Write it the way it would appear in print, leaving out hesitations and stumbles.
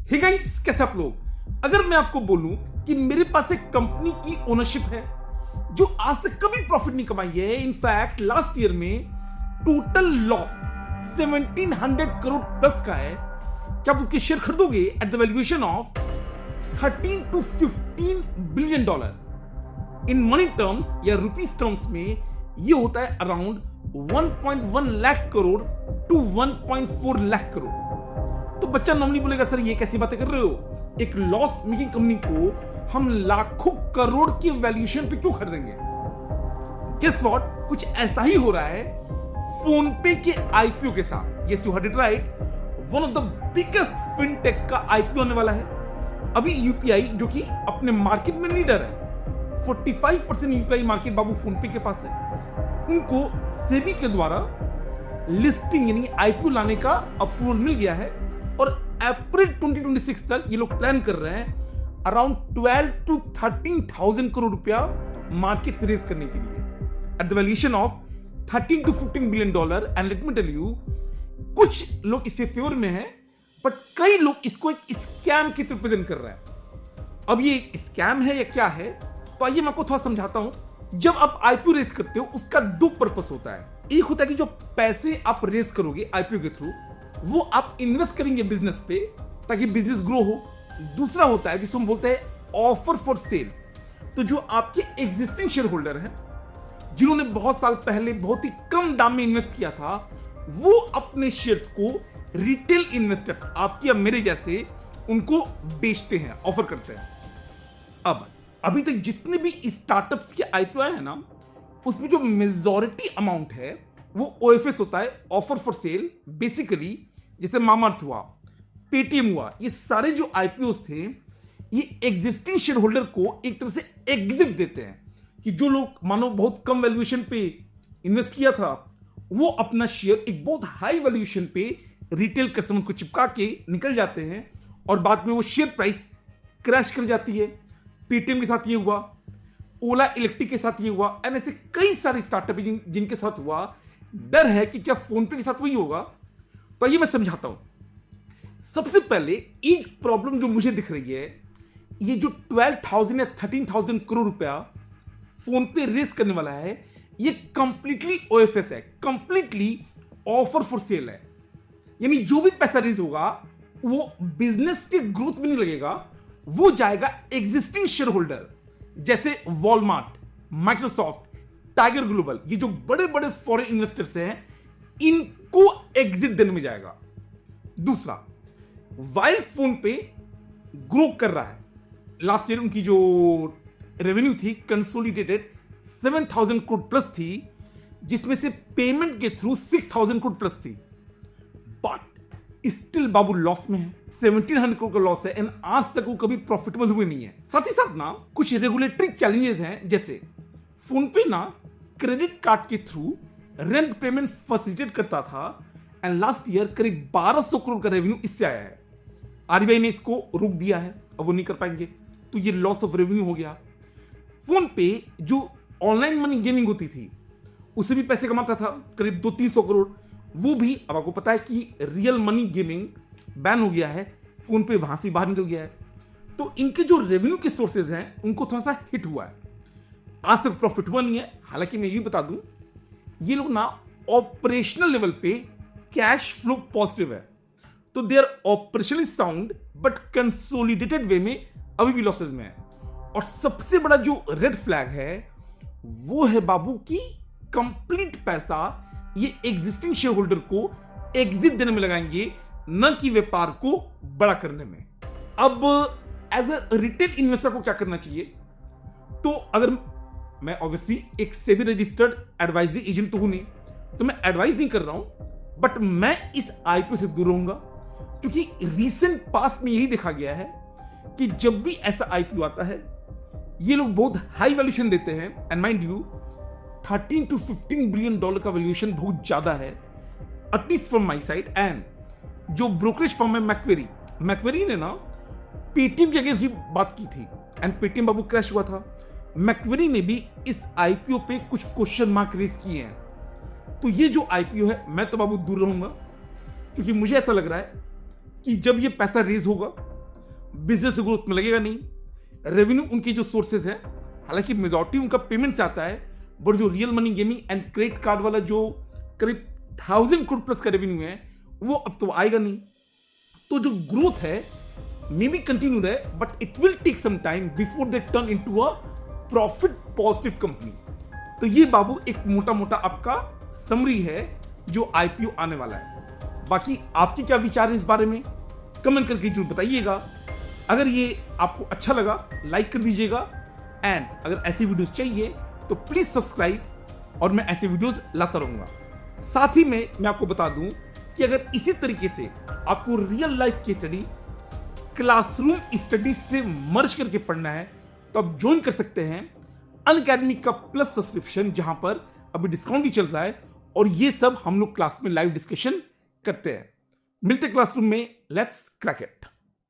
Hey guys, कैसे आप लोग? अगर मैं आपको बोलूं कि मेरे पास एक कंपनी की ओनरशिप है जो आज तक कभी प्रॉफिट नहीं कमाई है, इनफैक्ट लास्ट ईयर में टोटल लॉस 1700 करोड़ प्लस का है, क्या आप उसके शेयर खरीदोगे eight the valuation of 13 to 15 billion dollar? In money terms या रुपीस टर्म्स में ये होता है अराउंड 1.1 लाख करोड़ टू 1.4 लाख करोड़। तो बच्चा नॉर्मली बोलेगा, सर ये कैसी बातें कर रहे हो? एक लॉस मेकिंग कंपनी को हम लाखों करोड़ की वैल्यूएशन पे क्यों खरीदेंगे? गेस व्हाट, कुछ ऐसा ही हो रहा है फोन पे के आईपीओ के साथ। Yes, you heard it right, one of the biggest fintech का आईपीओ होने वाला है। अभी यूपीआई जो कि अपने मार्केट में लीडर है, 45% यूपीआई मार्केट बाबू फोन पे के पास है। उनको सेबी के द्वारा लिस्टिंग यानी आईपीओ लाने का अप्रूवल मिल गया है और अप्रैल 2026 तक ये लोग प्लान कर रहे हैं अराउंड 12 to 13,000 करोड़ रुपया मार्केट से रेज करने के लिए at the valuation of 13 to 15 billion dollar. And let me tell you, कुछ लोग इसके फेवर में हैं, बट कई लोग इसको एक स्कैम की तरह प्रेजेंट कर रहे हैं। अब ये स्कैम है या क्या है, तो आइए मैं आपको थोड़ा समझाता हूं। जब आप आईपीओ रेज करते हो उसका दो पर्पस होता है। एक होता है कि जो पैसे आप रेज करोगे आईपीओ के थ्रू, वो आप इन्वेस्ट करेंगे बिजनेस पे ताकि बिजनेस ग्रो हो। दूसरा होता है जिसको हम बोलते हैं ऑफर फॉर सेल। तो जो आपके एग्जिस्टिंग शेयर होल्डर हैं, जिन्होंने बहुत साल पहले बहुत ही कम दाम में इन्वेस्ट किया था, वो अपने शेयर्स को रिटेल इन्वेस्टर्स, आपके या मेरे जैसे, उनको बेचते हैं, ऑफर करते हैं। अब अभी तक जितने भी स्टार्टअप्स के आईपीओ आए हैं ना, उसमें जो मेजॉरिटी अमाउंट है वो ओएफएस होता है, ऑफर फॉर सेल। बेसिकली जैसे मामाअर्थ हुआ, पेटीएम हुआ, ये सारे जो आईपीओ थे, ये एग्जिस्टिंग शेयर होल्डर को एक तरह से एग्जिट देते हैं कि जो लोग मानो बहुत कम वैल्यूएशन पे इन्वेस्ट किया था, वो अपना शेयर एक बहुत हाई वैल्यूएशन पे रिटेल कस्टमर को चिपका के निकल जाते हैं और बाद में वो शेयर प्राइस क्रैश कर जाती है। पेटीएम के साथ ये हुआ, ओला इलेक्ट्रिक के साथ ये हुआ, एंड ऐसे कई सारे स्टार्टअप जिनके साथ हुआ। डर है कि क्या फोन पे के साथ वही होगा? तो ये मैं समझाता हूं। सबसे पहले एक प्रॉब्लम जो मुझे दिख रही है, ये जो 12,000 या 13,000 करोड़ रुपया फोन पे रेस करने वाला है, ये कंप्लीटली ओएफएस है, कंप्लीटली ऑफर फॉर सेल है। यानी जो भी पैसा रेज होगा वो बिजनेस के ग्रोथ में नहीं लगेगा, वो जाएगा एग्जिस्टिंग शेयर होल्डर जैसे वॉलमार्ट, माइक्रोसॉफ्ट, टाइगर ग्लोबल, ये जो बड़े बड़े फॉरेन इन्वेस्टर्स हैं, इनको एग्जिट देने में जाएगा। दूसरा, वाइल फोन पे ग्रो कर रहा है, लास्ट ईयर उनकी जो रेवेन्यू थी कंसोलिडेटेड 7,000 करोड़ प्लस थी, जिसमें से पेमेंट के थ्रू 6,000 करोड़ प्लस थी, बट स्टिल बाबू लॉस में है। 1,700 करोड़ का लॉस है एंड आज तक वो कभी प्रॉफिटेबल हुए नहीं है। साथ ही साथ ना कुछ रेगुलेटरी चैलेंजेस हैं, जैसे फोन पे ना क्रेडिट कार्ड के थ्रू रेंट पेमेंट फैसिलिटेट करता था एंड लास्ट ईयर करीब 1,200 करोड़ का रेवेन्यू इससे आया है। आरबीआई ने इसको रोक दिया है, अब वो नहीं कर पाएंगे, तो ये लॉस ऑफ रेवेन्यू हो गया। फोन पे जो ऑनलाइन मनी गेमिंग होती थी, उससे भी पैसे कमाता था करीब 200-300 करोड़, वो भी अब आपको पता है कि रियल मनी गेमिंग बैन हो गया है, फोन पे वहां से बाहर निकल गया है। तो इनके जो रेवेन्यू के सोर्सेज हैं उनको थोड़ा सा हिट हुआ है। आज तक प्रॉफिट हुआ नहीं है। हालांकि मैं ये बता दूं, ये लोग ना ऑपरेशनल लेवल पे कैश फ्लो पॉजिटिव है, तो they are operationally sound, but consolidated way में अभी भी लॉसेज में है। और सबसे बड़ा जो रेड फ्लैग है वो है बाबू की कंप्लीट पैसा ये एग्जिस्टिंग शेयर होल्डर को एग्जिट देने में लगाएंगे, न कि व्यापार को बड़ा करने में। अब एज अ रिटेल इन्वेस्टर को क्या करना चाहिए? तो अगर मैं ऑब्वियसली एक सेबी रजिस्टर्ड एडवाइजरी एजेंट तो हूं नहीं, तो मैं एडवाइज नहीं कर रहा हूं, बट मैं इस आईपीओ से दूर रहूंगा, क्योंकि रीसेंट पास्ट में यही देखा गया है कि जब भी ऐसा आईपीओ आता है, ये लोग बहुत हाई वैल्यूएशन देते हैं। And mind you, 13 to 15 billion dollar का वैल्यूएशन बहुत ज्यादा है, at least from my side. And जो ब्रोकरेज फर्म है मैक्वेरी ने ना पेटीएम के अगेंस्ट भी बात की थी एंड पेटीएम बाबू क्रैश हुआ था। मैक्वेरी ने भी इस आईपीओ पे कुछ क्वेश्चन मार्क रेज किए हैं। तो ये जो आईपीओ है, मैं तो बाबू दूर रहूंगा, क्योंकि मुझे ऐसा लग रहा है कि जब ये पैसा रेज होगा बिजनेस ग्रोथ में लगेगा नहीं। रेवेन्यू उनके जो सोर्सेज है, हालांकि मेजॉरिटी उनका पेमेंट से आता है, बट जो real money gaming and credit card वाला जो करीब 1000 करोड़ प्लस का रेवेन्यू है, वो अब तो आएगा नहीं। तो जो ग्रोथ है मे बी कंटिन्यू रहे, but it will take some time before they turn into a profit positive company. तो ये बाबू एक मोटा मोटा आपका समरी है जो आईपीओ आने वाला है। बाकी आपके क्या विचार है इस बारे में, कमेंट करके जरूर बताइएगा। अगर ये आपको अच्छा लगा लाइक कर दीजिएगा, एंड अगर ऐसी वीडियोस चाहिए तो प्लीज सब्सक्राइब, और मैं ऐसे वीडियोस लाता रहूंगा। साथ ही में मैं आपको बता दूं कि अगर इसी तरीके से आपको रियल लाइफ की स्टडीज क्लासरूम स्टडीज से मर्ज करके पढ़ना है तो आप ज्वाइन कर सकते हैं अनअकैडमी का प्लस सब्सक्रिप्शन, जहां पर अभी डिस्काउंट भी चल रहा है, और ये सब हम लोग क्लास में लाइव डिस्कशन करते हैं। मिलते क्लासरूम में, लेट्स क्रैक इट।